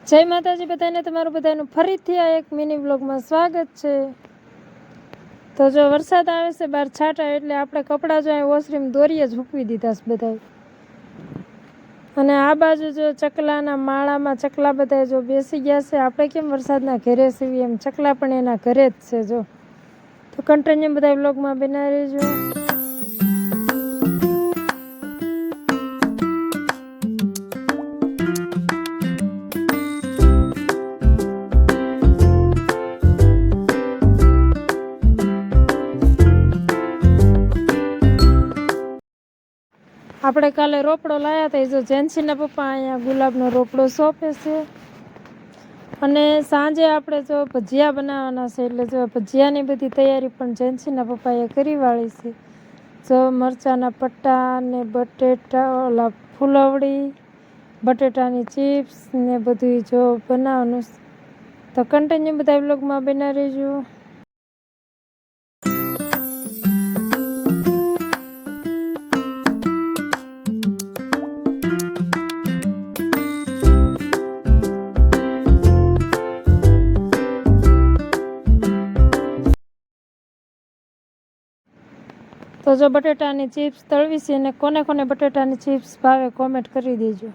જય માતાજી બધાને, તમારું બધાનું ફરીથી આ એક મિની બ્લોગમાં સ્વાગત છે। તો જો વરસાદ આવે છે, બહાર છાંટા, એટલે આપણે કપડાં જો અહીં ઓસરીમાં દોરીએ જ હૂકવી દીધા છે બધા। અને આ બાજુ જો ચકલાના માળામાં ચકલા બધા જો બેસી ગયા છે। આપણે કેમ વરસાદના ઘરે સીવીએ એમ ચકલા પણ એના ઘરે જ છે। જો તો કન્ટિન્યુ બધા બ્લોગમાં બનાવી રહેજો। આપણે કાલે રોપડો લાવ્યા હતા, જો જેન્સીના પપ્પા અહીંયા ગુલાબનો રોપડો સોંપે છે। અને સાંજે આપણે જો ભજીયા બનાવવાના છે, એટલે જો ભજીયાની બધી તૈયારી પણ જેન્સીના પપ્પાએ કરી વાળી છે। જો મરચાંના પટ્ટા ને બટેટા, ઓલા ફૂલવડી, બટેટાની ચિપ્સ ને બધું જો બનાવવાનું છે। તો કન્ટિન્યુ બધા બ્લોગમાં બનાવી રહેજો। તો જો બટેટાની ચિપ્સ તળવી છે, અને કોને કોને બટેટાની ચિપ્સ ભાવે કોમેન્ટ કરી દેજો।